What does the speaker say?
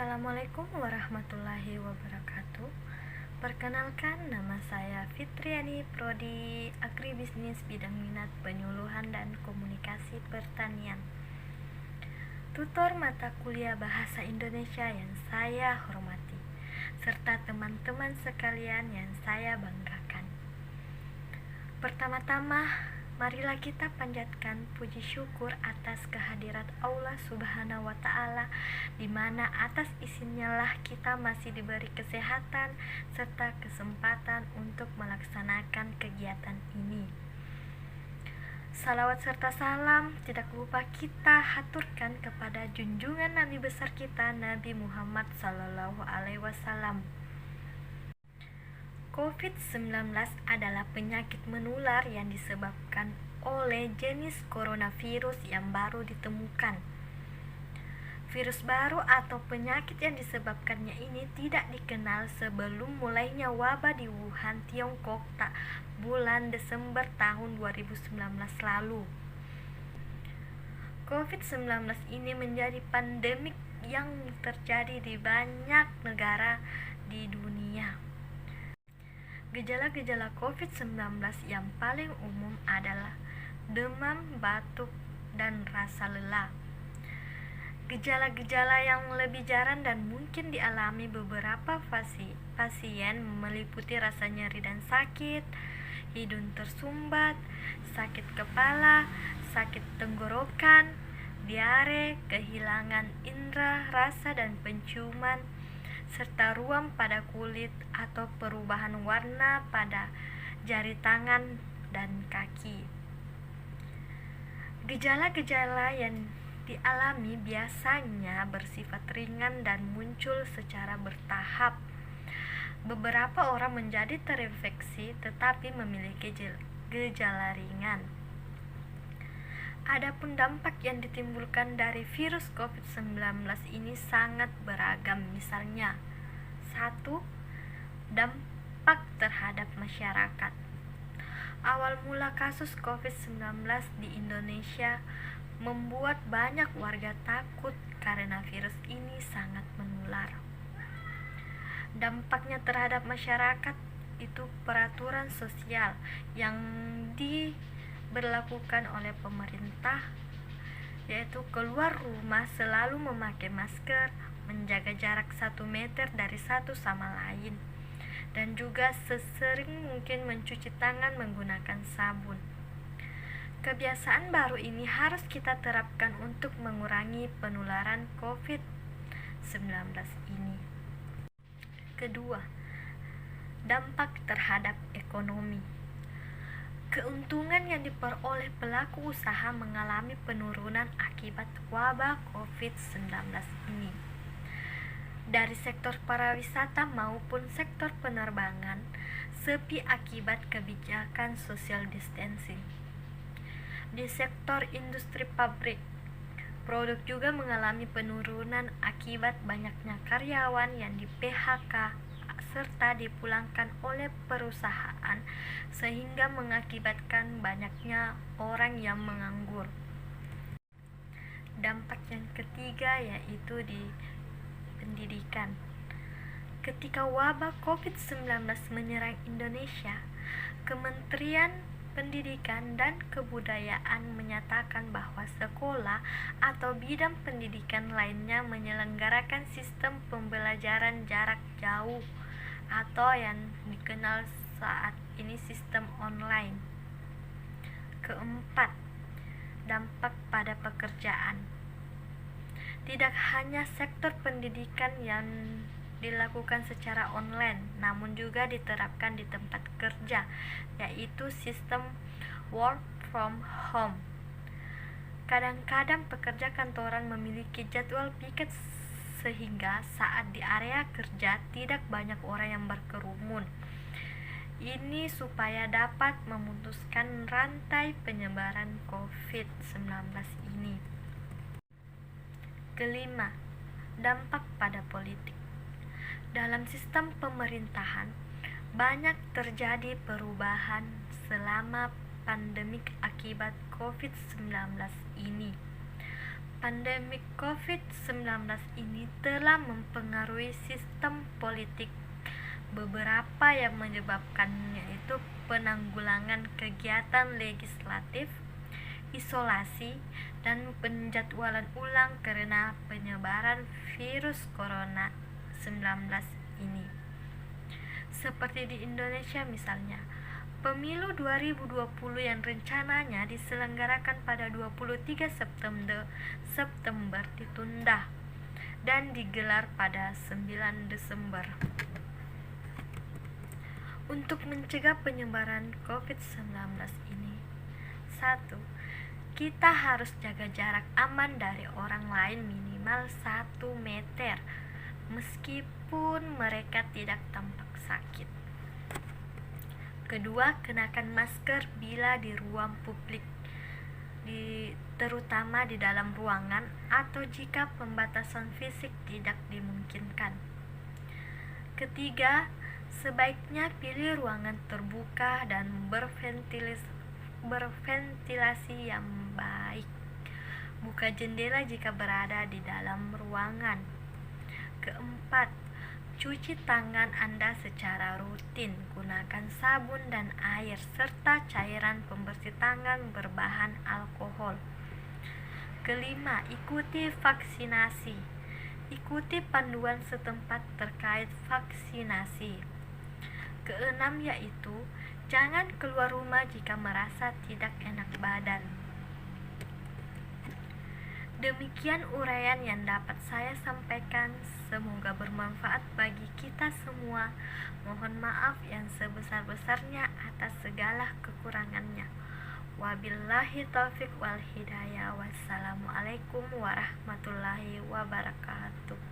Assalamualaikum warahmatullahi wabarakatuh. Perkenalkan, nama saya Fitriani, Prodi Agribisnis bidang minat penyuluhan dan komunikasi pertanian. Tutor mata kuliah bahasa Indonesia yang saya hormati, serta teman-teman sekalian yang saya banggakan. Pertama-tama, marilah kita panjatkan puji syukur atas kehadirat Allah Subhanahu wa Ta'ala, di mana atas izinnya lah kita masih diberi kesehatan serta kesempatan untuk melaksanakan kegiatan ini. Salawat serta salam tidak lupa kita haturkan kepada junjungan Nabi besar kita, Nabi Muhammad SAW. COVID-19 adalah penyakit menular yang disebabkan oleh jenis coronavirus yang baru ditemukan. Virus baru atau penyakit yang disebabkannya ini tidak dikenal sebelum mulainya wabah di Wuhan, Tiongkok, bulan Desember tahun 2019 lalu. COVID-19 ini menjadi pandemik yang terjadi di banyak negara di dunia. Gejala-gejala COVID-19 yang paling umum adalah demam, batuk, dan rasa lelah. Gejala-gejala yang lebih jarang dan mungkin dialami beberapa pasien meliputi rasa nyeri dan sakit, hidung tersumbat, sakit kepala, sakit tenggorokan, diare, kehilangan indera rasa dan penciuman, serta ruam pada kulit atau perubahan warna pada jari tangan dan kaki. Gejala-gejala yang dialami biasanya bersifat ringan dan muncul secara bertahap. Beberapa orang menjadi terinfeksi tetapi memiliki gejala ringan. Adapun dampak yang ditimbulkan dari virus COVID-19 ini sangat beragam. Misalnya, 1. Dampak terhadap masyarakat. Awal mula kasus COVID-19 di Indonesia membuat banyak warga takut karena virus ini sangat menular. Dampaknya terhadap masyarakat itu peraturan sosial yang diberlakukan oleh pemerintah, yaitu keluar rumah selalu memakai masker, menjaga jarak 1 meter dari satu sama lain, dan juga sesering mungkin mencuci tangan menggunakan sabun. Kebiasaan baru ini harus kita terapkan untuk mengurangi penularan COVID-19 ini. Kedua, dampak terhadap ekonomi. Keuntungan yang diperoleh pelaku usaha mengalami penurunan akibat wabah COVID-19 ini. Dari sektor pariwisata maupun sektor penerbangan, sepi akibat kebijakan social distancing. Di sektor industri pabrik, produk juga mengalami penurunan akibat banyaknya karyawan yang di PHK serta dipulangkan oleh perusahaan, sehingga mengakibatkan banyaknya orang yang menganggur. Dampak yang ketiga yaitu di pendidikan. Ketika wabah COVID-19 menyerang Indonesia, Kementerian Pendidikan dan Kebudayaan menyatakan bahwa sekolah atau bidang pendidikan lainnya menyelenggarakan sistem pembelajaran jarak jauh atau yang dikenal saat ini sistem online. Keempat, dampak pada pekerjaan. Tidak hanya sektor pendidikan yang dilakukan secara online, namun juga diterapkan di tempat kerja, yaitu sistem work from home. Kadang-kadang pekerja kantoran memiliki jadwal piket sehingga saat di area kerja tidak banyak orang yang berkerumun. Ini supaya dapat memutuskan rantai penyebaran COVID-19 ini. Kelima, dampak pada politik. Dalam sistem pemerintahan, banyak terjadi perubahan selama pandemik akibat COVID-19 ini. Pandemi COVID-19 ini telah mempengaruhi sistem politik. Beberapa yang menyebabkannya itu penanggulangan kegiatan legislatif, isolasi, dan penjadwalan ulang karena penyebaran virus corona 19 ini. Seperti di Indonesia misalnya, pemilu 2020 yang rencananya diselenggarakan pada 23 September ditunda dan digelar pada 9 Desember. Untuk mencegah penyebaran COVID-19 ini, 1. Kita harus jaga jarak aman dari orang lain minimal 1 meter meskipun mereka tidak tampak sakit. Kedua, kenakan masker bila di ruang publik, terutama di dalam ruangan atau jika pembatasan fisik tidak dimungkinkan. Ketiga, sebaiknya pilih ruangan terbuka dan berventilasi yang baik. Buka jendela jika berada di dalam ruangan. Keempat, cuci tangan Anda secara rutin. Gunakan sabun dan air serta cairan pembersih tangan berbahan alkohol. Kelima, ikuti vaksinasi. Ikuti panduan setempat terkait vaksinasi. Keenam yaitu, jangan keluar rumah jika merasa tidak enak badan. Demikian uraian yang dapat saya sampaikan, semoga bermanfaat bagi kita semua. Mohon maaf yang sebesar-besarnya atas segala kekurangannya. Wabillahi taufiq wal hidayah. Wassalamualaikum warahmatullahi wabarakatuh.